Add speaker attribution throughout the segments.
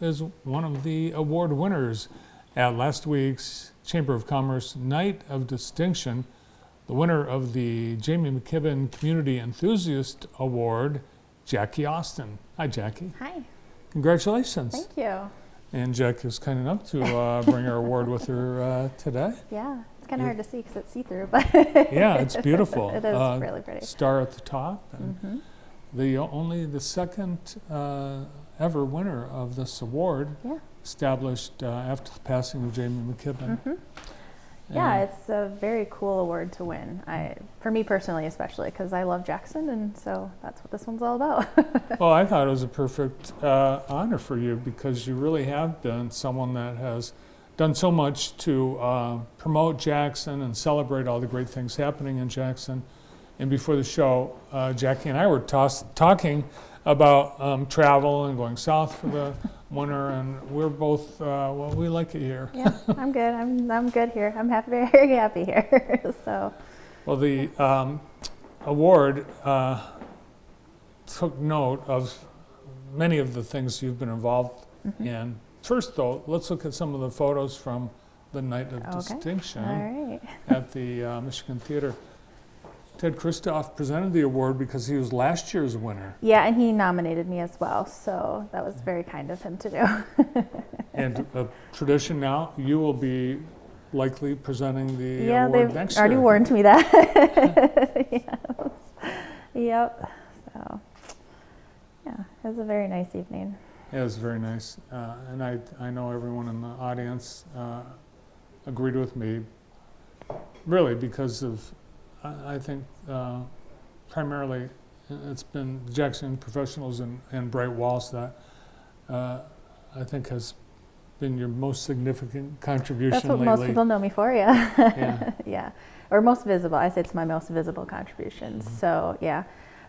Speaker 1: is one of the award winners at last week's Chamber of Commerce Night of Distinction, the winner of the Jamie McKibbin Community Enthusiast Award, Jacque Austin. Hi, Jacque.
Speaker 2: Hi.
Speaker 1: Congratulations.
Speaker 2: Thank you.
Speaker 1: And Jacque is kind enough to bring her award with her today.
Speaker 2: Yeah, it's kind of hard to see because it's see-through, but
Speaker 1: yeah, it's beautiful.
Speaker 2: It is really pretty.
Speaker 1: Star at the top. And only the second ever winner of this award, established after the passing of Jamie McKibbin.
Speaker 2: Yeah, it's a very cool award to win. For me personally, especially because I love Jackson, and so that's what this one's all about.
Speaker 1: Well, I thought it was a perfect honor for you because you really have been someone that has done so much to promote Jackson and celebrate all the great things happening in Jackson. And before the show, Jacque and I were talking about travel and going south for the winter, and we're both, well, we like it here.
Speaker 2: Yeah, I'm good. I'm good here. I'm happy, very happy here. So. Well,
Speaker 1: the award took note of many of the things you've been involved in. First, though, let's look at some of the photos from the Night of Distinction at the Michigan Theater. Ted Christoff presented the award because he was last year's winner.
Speaker 2: Yeah, and he nominated me as well, so that was very kind of him to do.
Speaker 1: And a tradition now, you will be likely presenting the award next
Speaker 2: year. Yeah, they've already warned me that. Yes. Yep. So, yeah, it was a very nice evening.
Speaker 1: Yeah, it was very nice. And I know everyone in the audience agreed with me, really, because of I think primarily it's been Jackson professionals and Bright Walls that I think has been your most significant contribution lately.
Speaker 2: That's what most people know me for,
Speaker 1: yeah.
Speaker 2: Yeah, or most visible. I say it's my most visible contribution. So yeah,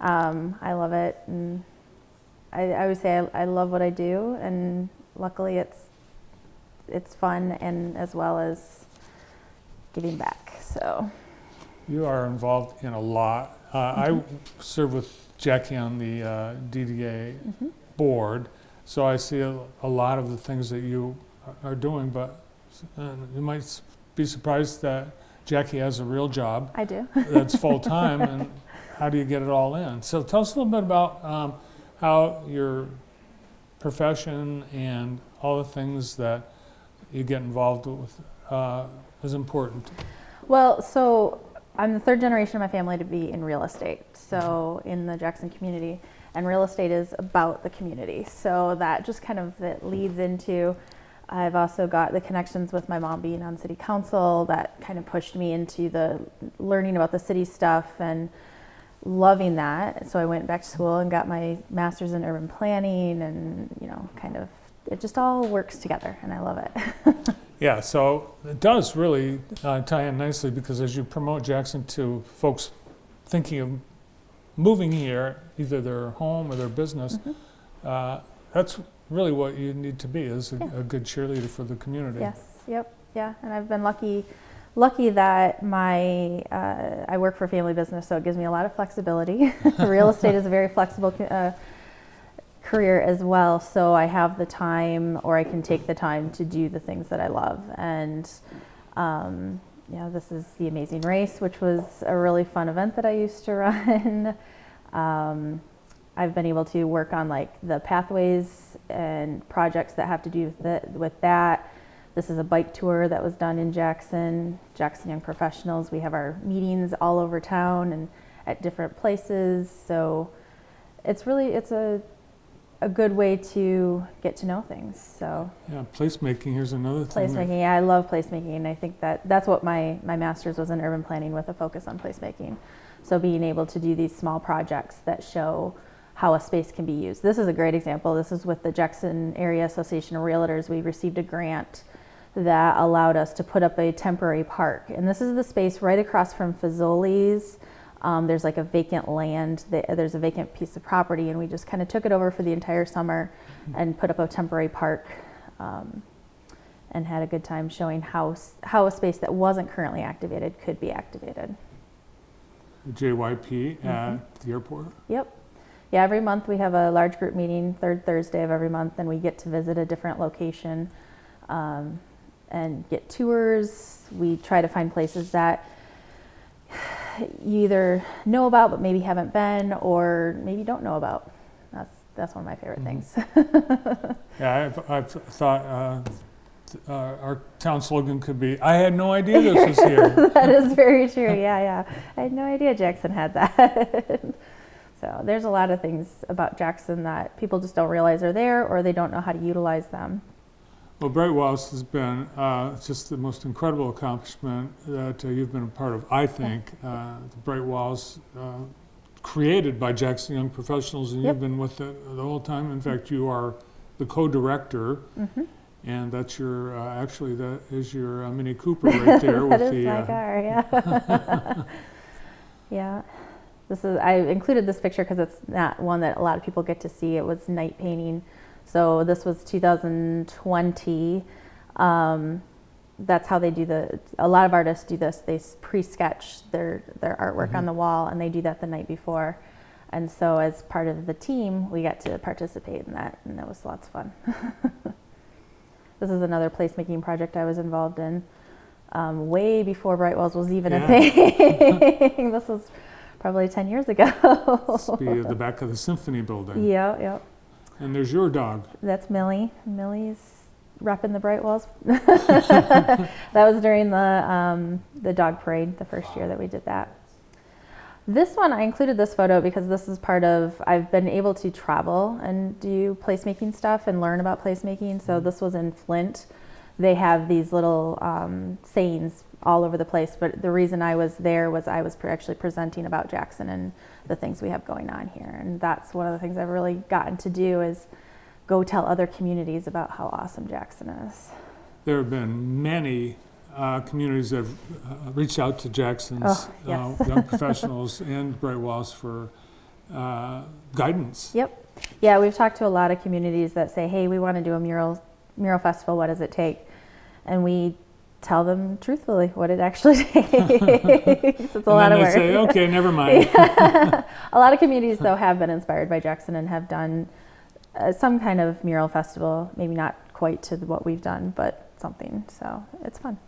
Speaker 2: I love it, and I would say I love what I do, and luckily it's fun and as well as giving back. So.
Speaker 1: You are involved in a lot. I serve with Jacque on the DDA board, so I see a lot of the things that you are doing, but you might be surprised that Jacque has a real job.
Speaker 2: I do.
Speaker 1: That's full-time, and how do you get it all in? So tell us a little bit about how your profession and all the things that you get involved with is important.
Speaker 2: Well, so I'm the third generation of my family to be in real estate, so in the Jackson community, and real estate is about the community. So that just kind of leads into, I've also got the connections with my mom being on city council that kind of pushed me into the learning about the city stuff and loving that. So I went back to school and got my master's in urban planning, and kind of it just all works together, and I love it.
Speaker 1: Yeah, so it does really tie in nicely because as you promote Jackson to folks thinking of moving here, either their home or their business, that's really what you need to be, is a good cheerleader for the community.
Speaker 2: Yes, yep, yeah, and I've been lucky that I work for a family business, so it gives me a lot of flexibility. Real estate is a very flexible career as well, so I have the time, or I can take the time to do the things that I love. And this is the Amazing Race, which was a really fun event that I used to run. I've been able to work on like the pathways and projects that have to do with that. This is a bike tour that was done in Jackson Young Professionals. We have our meetings all over town and at different places, so it's a good way to get to know things. So
Speaker 1: yeah, placemaking, here's another thing.
Speaker 2: Placemaking, yeah, I love placemaking, and I think that's what my master's was in urban planning, with a focus on placemaking. So being able to do these small projects that show how a space can be used. This is a great example. This is with the Jackson Area Association of Realtors. We received a grant that allowed us to put up a temporary park, and this is the space right across from Fazoli's. There's like a vacant land, there's a vacant piece of property, and we just kind of took it over for the entire summer and put up a temporary park, and had a good time showing how a space that wasn't currently activated could be activated.
Speaker 1: JYP at the airport?
Speaker 2: Yep. Yeah, every month we have a large group meeting, third Thursday of every month, and we get to visit a different location and get tours. We try to find places that you either know about but maybe haven't been, or maybe don't know about. That's one of my favorite things.
Speaker 1: Yeah, I've thought our town slogan could be, I had no idea this was here.
Speaker 2: That is very true. Yeah. I had no idea Jackson had that. So there's a lot of things about Jackson that people just don't realize are there, or they don't know how to utilize them.
Speaker 1: Well, Bright Walls has been just the most incredible accomplishment that you've been a part of, I think. The Bright Walls created by Jackson Young Professionals, and
Speaker 2: Yep.
Speaker 1: you've been with it the whole time. In fact, you are the co-director, and that's your, actually, that is your Mini Cooper right there.
Speaker 2: That is my car, yeah. Yeah. I included this picture because it's not one that a lot of people get to see. It was night painting. So this was 2020. That's how they do a lot of artists do this. They pre-sketch their artwork on the wall, and they do that the night before. And so as part of the team, we got to participate in that, and it was lots of fun. This is another placemaking project I was involved in way before Bright Walls was even a thing. This was probably 10 years ago.
Speaker 1: This would be the back of the Symphony Building.
Speaker 2: Yeah.
Speaker 1: And there's your dog.
Speaker 2: That's Millie. Millie's repping the Bright Walls. That was during the dog parade, the first year that we did that. This one, I included this photo because this is part of, I've been able to travel and do placemaking stuff and learn about placemaking. So this was in Flint. They have these little sayings all over the place, but the reason I was there was I was actually presenting about Jackson and the things we have going on here. And that's one of the things I've really gotten to do is go tell other communities about how awesome Jackson is.
Speaker 1: There have been many communities that have reached out to Jackson's Young Professionals and Bright Walls for guidance.
Speaker 2: Yep. Yeah, we've talked to a lot of communities that say, hey, we want to do a mural festival. What does it take? And we tell them truthfully what it actually takes. It's a lot of work.
Speaker 1: And then they say, okay, never mind.
Speaker 2: Yeah. A lot of communities, though, have been inspired by Jackson and have done some kind of mural festival, maybe not quite to what we've done, but something. So it's fun.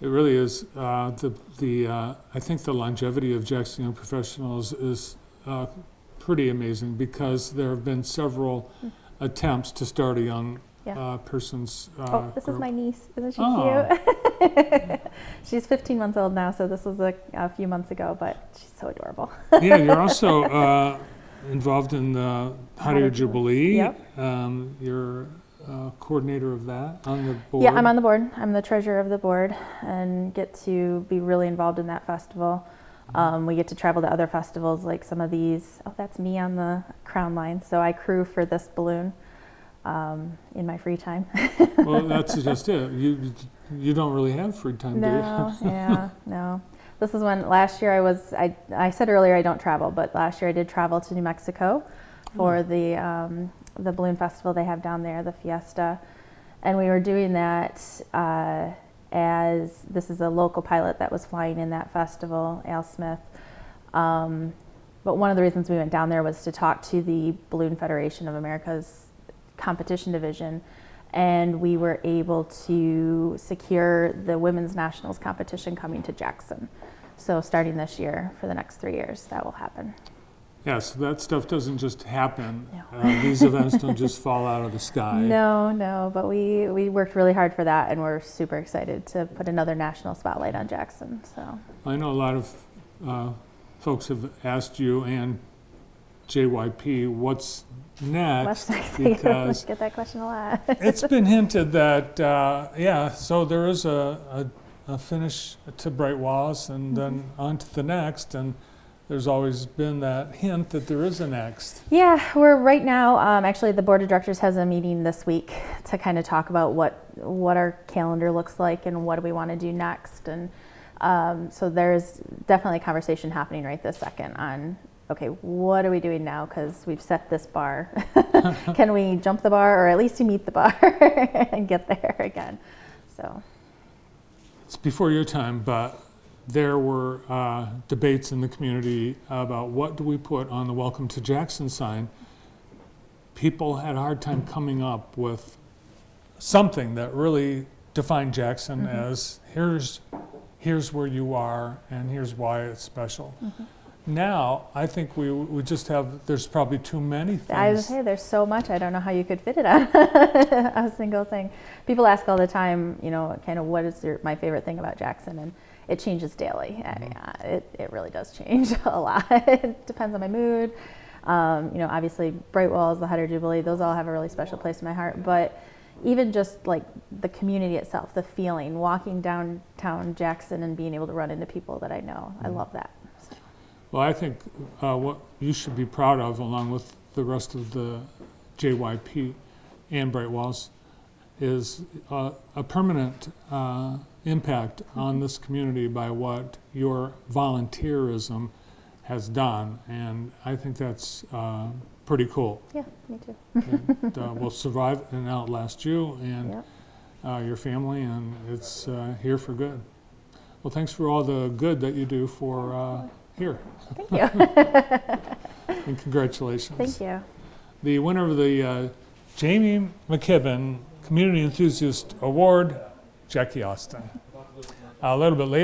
Speaker 1: It really is. I think the longevity of Jackson Young Professionals is pretty amazing because there have been several attempts to start a young person's
Speaker 2: this
Speaker 1: group.
Speaker 2: is my niece. Isn't she cute? She's 15 months old now, so this was a few months ago, but she's so adorable.
Speaker 1: Yeah, you're also involved in the Hot Air Jubilee.
Speaker 2: Yep.
Speaker 1: You're coordinator of that on the board.
Speaker 2: Yeah, I'm on the board. I'm the treasurer of the board and get to be really involved in that festival. We get to travel to other festivals like some of these. Oh, that's me on the crown line. So I crew for this balloon in my free time.
Speaker 1: Well, that's just it. You don't really have free time, do you?
Speaker 2: No. This is when last year I said earlier I don't travel, but last year I did travel to New Mexico for the balloon festival they have down there, the Fiesta. And we were doing that as this is a local pilot that was flying in that festival, Al Smith. But one of the reasons we went down there was to talk to the Balloon Federation of America's competition division. And we were able to secure the Women's Nationals competition coming to Jackson. So starting this year, for the next 3 years, that will happen.
Speaker 1: Yeah, so that stuff doesn't just happen.
Speaker 2: No.
Speaker 1: These events don't just fall out of the sky.
Speaker 2: No, but we worked really hard for that, and we're super excited to put another national spotlight on Jackson. So
Speaker 1: I know a lot of folks have asked you and JYP what's next, because
Speaker 2: get that question a lot.
Speaker 1: it's been hinted that so there is a finish to Bright Walls and then on to the next, and there's always been that hint that there is a next.
Speaker 2: Yeah, we're right now, actually the board of directors has a meeting this week to kind of talk about what our calendar looks like and what do we want to do next. And so there's definitely a conversation happening right this second on, okay, what are we doing now? Because we've set this bar. Can we jump the bar or at least meet the bar and get there again? So
Speaker 1: It's before your time, but there were debates in the community about what do we put on the Welcome to Jackson sign. People had a hard time coming up with something that really defined Jackson as here's where you are and here's why it's special. Now, I think we just have, there's probably too many things.
Speaker 2: I was say there's so much. I don't know how you could fit it on a single thing. People ask all the time, you know, kind of what is my favorite thing about Jackson, and it changes daily. It really does change a lot. It depends on my mood. You know, obviously Bright Walls, the 100 Jubilee, those all have a really special place in my heart. But even just like the community itself, the feeling, walking downtown Jackson and being able to run into people that I know, I love that.
Speaker 1: Well, I think what you should be proud of, along with the rest of the JYP and Bright Walls, is a permanent impact on this community by what your volunteerism has done, and I think that's pretty cool.
Speaker 2: Yeah, me too.
Speaker 1: It will survive and outlast you and your family, and it's here for good. Well, thanks for all the good that you do for here.
Speaker 2: Thank you.
Speaker 1: And congratulations.
Speaker 2: Thank you.
Speaker 1: The winner of the Jamie McKibbin Community Enthusiast Award, Jacque Austin. A little bit later.